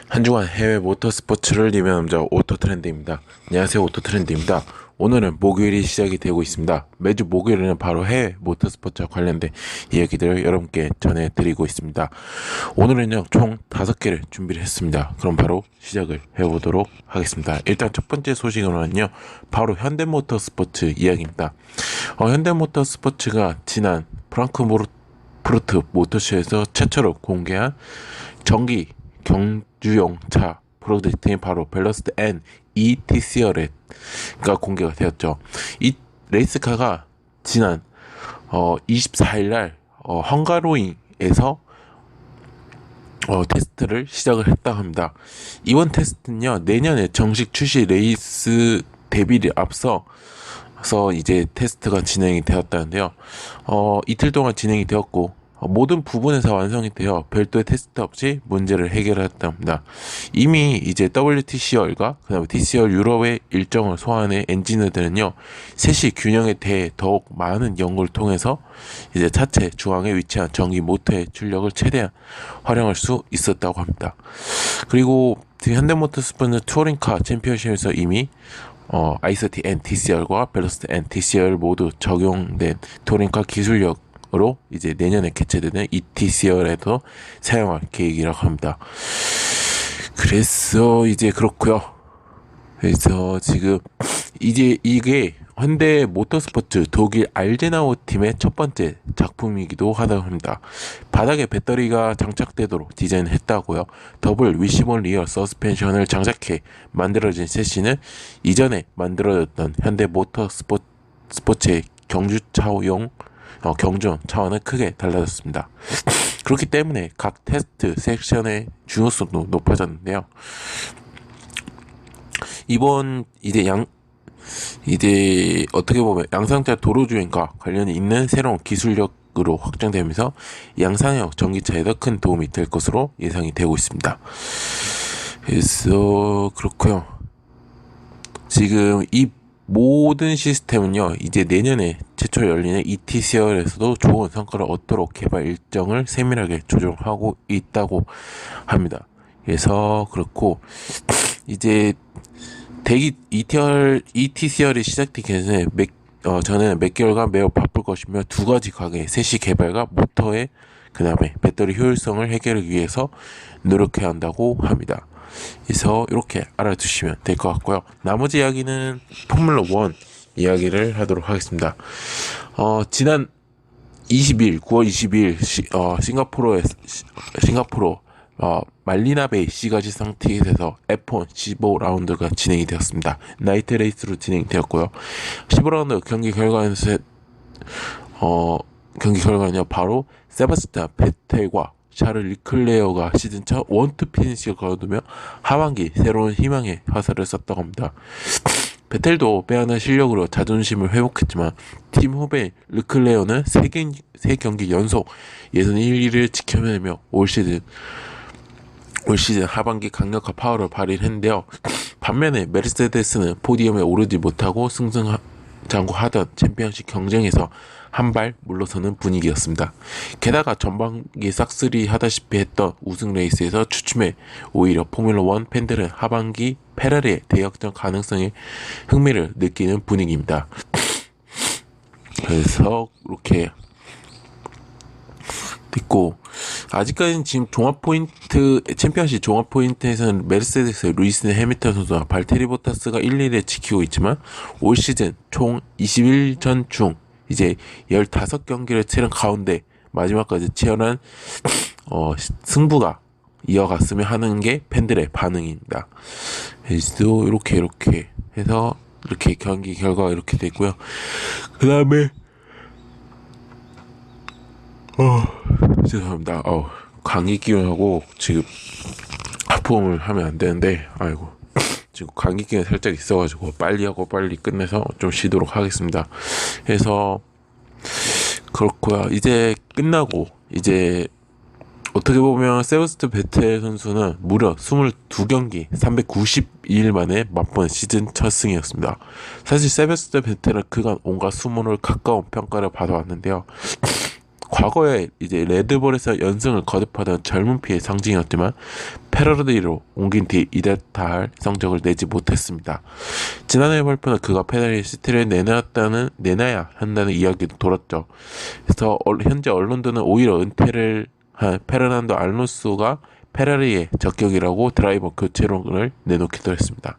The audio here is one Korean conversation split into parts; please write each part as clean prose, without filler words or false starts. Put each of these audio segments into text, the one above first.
한 주간 해외 모터스포츠를 리뷰하는 남자 오토트렌드입니다. 안녕하세요, 오토트렌드입니다. 오늘은 목요일이 시작이 되고 있습니다. 매주 목요일에는 바로 해외 모터스포츠와 관련된 이야기들을 여러분께 전해드리고 있습니다. 오늘은요, 총 5개를 준비를 했습니다. 그럼 바로 시작을 해보도록 하겠습니다. 일단 첫 번째 소식으로는요, 바로 현대모터스포츠 이야기입니다. 현대모터스포츠가 지난 프랑크푸르트 모터쇼에서 최초로 공개한 전기 경주용 차 프로젝트인 바로 밸러스트 N ETCR가 공개가 되었죠. 이 레이스카가 지난 24일 날 헝가로잉에서 테스트를 시작을 했다 합니다. 이번 테스트는요, 내년에 정식 출시 레이스 데뷔를 앞서서 이제 테스트가 진행이 되었다는데요. 이틀 동안 진행이 되었고, 모든 부분에서 완성이 되어 별도의 테스트 없이 문제를 해결했답니다. 이미 이제 WTCR과 그다음에 TCR 유럽의 일정을 소화하는 엔지니어들은요, 셋이 균형에 대해 더욱 많은 연구를 통해서 이제 차체 중앙에 위치한 전기 모터의 출력을 최대한 활용할 수 있었다고 합니다. 그리고 현대모터스포츠 투어링카 챔피언십에서 이미 아이서티 NTCR과 벨로스트 NTCR 모두 적용된 투어링카 기술력 으로 이제 내년에 개최되는 ETCR에도 사용할 계획이라고 합니다. 그래서 이제 그렇고요. 그래서 지금 이제 이게 현대 모터스포츠 독일 알제나우 팀의 첫 번째 작품이기도 하다고 합니다. 바닥에 배터리가 장착되도록 디자인했다고요. 더블 위시본 리어 서스펜션을 장착해 만들어진 셋시는 이전에 만들어졌던 현대 모터스포츠의 경주차용 경중 차원은 크게 달라졌습니다. 그렇기 때문에 각 테스트 섹션의 중요성도 높아졌는데요. 이번 이제 어떻게 보면 양상차 도로 주행과 관련이 있는 새로운 기술력으로 확장되면서 양산형 전기차에도 큰 도움이 될 것으로 예상이 되고 있습니다. 그래서 그렇고요. 지금 이 모든 시스템은요, 이제 내년에 최초 열리는 ETCR에서도 좋은 성과를 얻도록 개발 일정을 세밀하게 조정하고 있다고 합니다. 그래서 그렇고, 이제 ETCR이 시작되기 전에 저는 몇 개월간 매우 바쁠 것이며 두 가지 과정의 셋이 개발과 모터의 그 다음에 배터리 효율성을 해결하기 위해서 노력해야 한다고 합니다. 그래서 이렇게 알아두시면 될 것 같고요. 나머지 이야기는 포뮬러 1 이야기를 하도록 하겠습니다. 지난 9월 20일 싱가포르 말리나베이 시가지상 티켓에서 F1 15라운드가 진행이 되었습니다. 나이트 레이스로 진행되었고요. 15라운드 경기 결과는요, 바로 세바스찬 베텔과 샤를 리클레어가 시즌 첫 원투 피니시를 거두며 하반기 새로운 희망의 화살을 쐈다고 합니다. 베텔도 빼앗는 실력으로 자존심을 회복했지만 팀 후배 르클레어는 3경기 연속 예선 1위를 지켜내며 올 시즌 하반기 강력한 파워를 발휘를 했는데요. 반면에 메르세데스는 포디움에 오르지 못하고 승승장구하던 챔피언십 경쟁에서 한 발 물러서는 분위기였습니다. 게다가 전반기 싹쓸이 하다시피 했던 우승 레이스에서 추춤해 오히려 포뮬러1 팬들은 하반기 페라리의 대역전 가능성에 흥미를 느끼는 분위기입니다. 그래서 이렇게 있고, 아직까지는 지금 챔피언십 종합 포인트에서는 메르세데스, 루이스 해밀턴 선수와 발테리 보타스가 1, 2를 지키고 있지만 올 시즌 총 21전 중 이제 15경기를 치른 가운데 마지막까지 치열한 승부가 이어갔으면 하는 게 팬들의 반응입니다. 그래서 이렇게 해서 이렇게 경기 결과가 이렇게 됐고요. 그 다음에 죄송합니다. 감기 기운하고 지금 하품을 하면 안 되는데, 아이고, 지금 감기 기운 살짝 있어가지고 빨리 하고 빨리 끝내서 좀 쉬도록 하겠습니다. 그래서 그렇고요. 이제 끝나고 이제 어떻게 보면 세바스찬 베텔 선수는 무려 22경기 392일 만에 맛본 시즌 첫 승이었습니다. 사실 세바스찬 베텔은 그간 온갖 수모를 가까운 평가를 받아왔는데요. 과거에 이제 레드불에서 연승을 거듭하던 젊은 피의 상징이었지만 페라리로 옮긴 뒤 이랬다 할 성적을 내지 못했습니다. 지난해 발표는 그가 페라리 시티를 내놔야 한다는 이야기도 돌았죠. 그래서 현재 언론들은 오히려 은퇴를 한 페르난도 알론소가 페라리의 적격이라고 드라이버 교체론을 내놓기도 했습니다.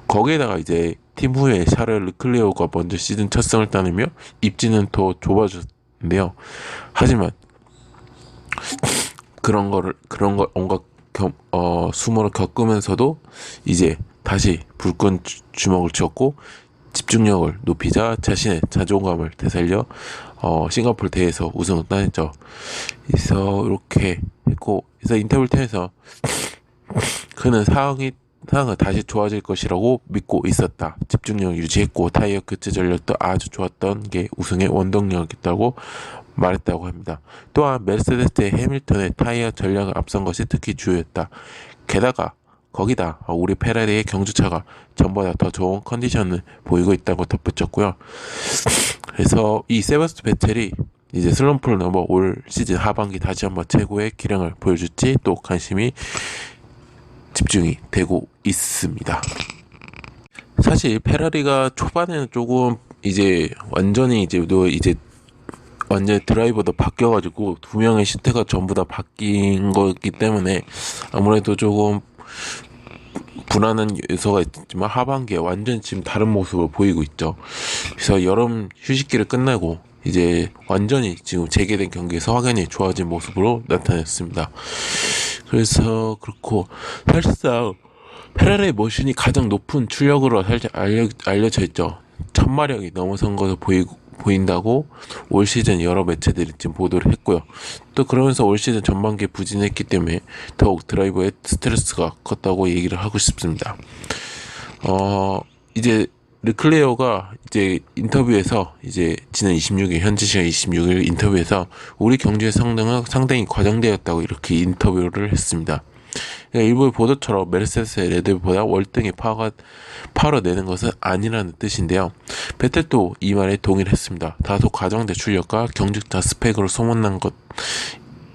거기에다가 이제 팀 후에 샤를 르클레오가 먼저 시즌 첫 승을 따내며 입지는 더 좁아졌는데요. 하지만 그런 걸 온갖 수모를 겪으면서도 이제 다시 불끈 주먹을 쥐었고 집중력을 높이자 자신의 자존감을 되살려 싱가포르 대회에서 우승을 따냈죠. 그래서 이렇게 했고, 그래서 인터뷰를 통해서 그는 상황이 다시 좋아질 것이라고 믿고 있었다. 집중력을 유지했고 타이어 교체 전략도 아주 좋았던 게 우승의 원동력이었다고 말했다고 합니다. 또한 메르세데스의 해밀턴의 타이어 전략을 앞선 것이 특히 주요했다. 게다가 거기다 우리 페라리의 경주차가 전보다 더 좋은 컨디션을 보이고 있다고 덧붙였고요. 그래서 이 세바스찬 베텔이 이제 슬럼프를 넘어 올 시즌 하반기 다시 한번 최고의 기량을 보여줄지 또 집중이 되고 있습니다. 사실 페라리가 초반에는 조금 이제 완전히 완전 드라이버도 바뀌어가지고 두 명의 시트가 전부 다 바뀐 거기 때문에 아무래도 조금 불안한 요소가 있지만 하반기에 완전 지금 다른 모습을 보이고 있죠. 그래서 여름 휴식기를 끝내고 이제 완전히 지금 재개된 경기에서 확연히 좋아진 모습으로 나타났습니다. 그래서 그렇고 사실상 페라리의 머신이 가장 높은 출력으로 살짝 알려져 있죠. 1000마력이 넘어선 것으로 보인다고 올 시즌 여러 매체들이 지금 보도를 했고요. 또 그러면서 올 시즌 전반기에 부진했기 때문에 더욱 드라이버의 스트레스가 컸다고 얘기를 하고 싶습니다. 이제 르클레어가 이제 인터뷰에서 이제 지난 26일 현지 시간 26일 인터뷰에서 우리 경주의 성능은 상당히 과장되었다고 이렇게 인터뷰를 했습니다. 일부 보도처럼 메르세데스의 레드불보다 월등히 파워를 내는 것은 아니라는 뜻인데요. 베텔도 이 말에 동의를 했습니다. 다소 과장된 출력과 경주차 스펙으로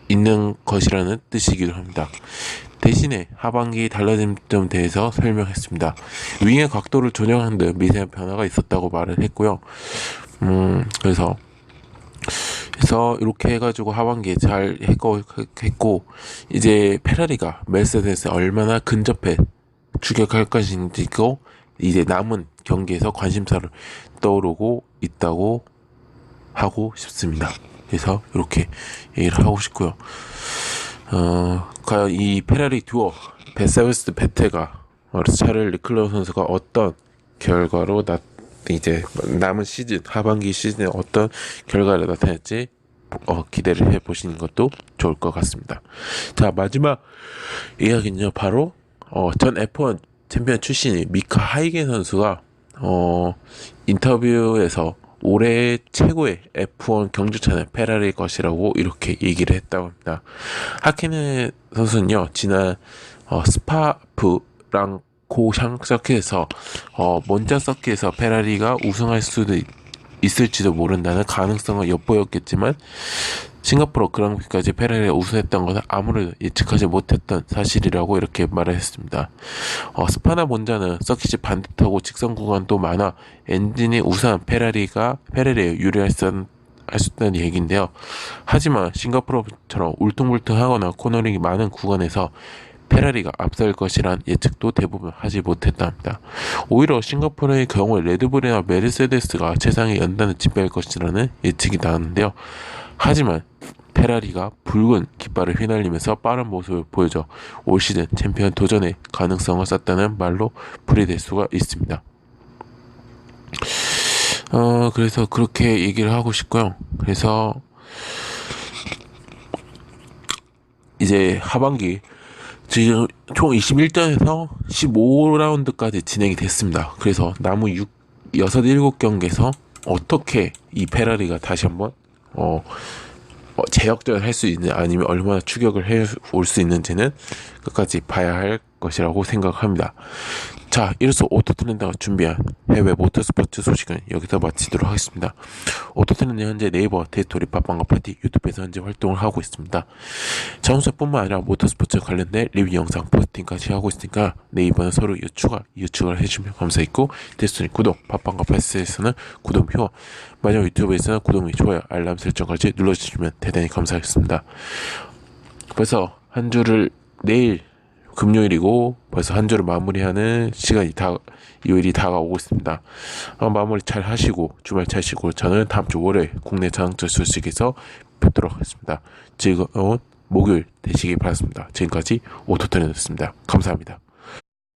있는 것이라는 뜻이기도 합니다. 대신에 하반기 달라진 점에 대해서 설명했습니다. 윙의 각도를 조정하는 듯 미세한 변화가 있었다고 말을 했고요. 그래서 이렇게 해가지고 하반기에 잘 했고 이제 페라리가 메르세데스에 얼마나 근접해 추격할 것인지고 이제 남은 경기에서 관심사를 떠오르고 있다고 하고 싶습니다. 그래서 이렇게 얘기를 하고 싶고요. 과연 이 페라리 듀오 세바스찬 베텔과 샤를 르클레오 선수가 어떤 결과로 이제 남은 시즌 하반기 시즌에 어떤 결과를 나타낼지 기대를 해보시는 것도 좋을 것 같습니다. 자, 마지막 이야기는요 바로 전 F1 챔피언 출신인 미카 하이겐 선수가 인터뷰에서 올해 최고의 F1 경주차는 페라리일 것이라고 이렇게 얘기를 했다고 합니다. 하이겐 선수는요 지난 스파프랑 고샹 서킷에서 몬자 서킷에서 페라리가 우승할 수도 있을지도 모른다는 가능성을 엿보였겠지만 싱가포르 그랑프리까지 페라리가 우승했던 것은 아무래도 예측하지 못했던 사실이라고 이렇게 말을 했습니다. 스파나 몬자는 서킷이 반듯하고 직선 구간도 많아 엔진이 우수한 페라리에 유리할 수 있다는 얘기인데요. 하지만 싱가포르처럼 울퉁불퉁하거나 코너링이 많은 구간에서 페라리가 앞설 것이란 예측도 대부분 하지 못했답니다. 오히려 싱가포르의 경우에 레드불이나 메르세데스가 최상의 연단을 지배할 것이라는 예측이 나왔는데요. 하지만 페라리가 붉은 깃발을 휘날리면서 빠른 모습을 보여줘 올 시즌 챔피언 도전의 가능성을 쌓다는 말로 풀이될 수가 있습니다. 그래서 그렇게 얘기를 하고 싶고요. 그래서 이제 하반기 지금 총 21전에서 15라운드까지 진행이 됐습니다. 그래서 남은 6, 7경기에서 어떻게 이 페라리가 다시 한번 재역전을 할 수 있는 아니면 얼마나 추격을 해 올 수 있는지는 끝까지 봐야 할 것이라고 생각합니다. 자, 이로써 오토트렌드가 준비한 해외 모터스포츠 소식은 여기서 마치도록 하겠습니다. 오토트렌드 현재 네이버, 데이스토리, 팟빵과 파티, 유튜브에서 현재 활동을 하고 있습니다. 자동차뿐만 아니라 모터스포츠 관련된 리뷰 영상 포스팅까지 하고 있으니까 네이버는 서로 유추가를 해주면 감사했고, 데이스토리 구독, 팟빵과 파티에서는 구독표, 마지막 유튜브에서는 구독 및 좋아요, 알람 설정까지 눌러주시면 대단히 감사하겠습니다. 벌써 한 주를 내일 금요일이고 벌써 한 주를 마무리하는 시간이 요일이 다가오고 있습니다. 마무리 잘 하시고 주말 잘 쉬고 저는 다음 주 월요일 국내 자동차 소식에서 뵙도록 하겠습니다. 즐거운 목요일 되시기 바랍니다. 지금까지 오토트렌드였습니다. 감사합니다.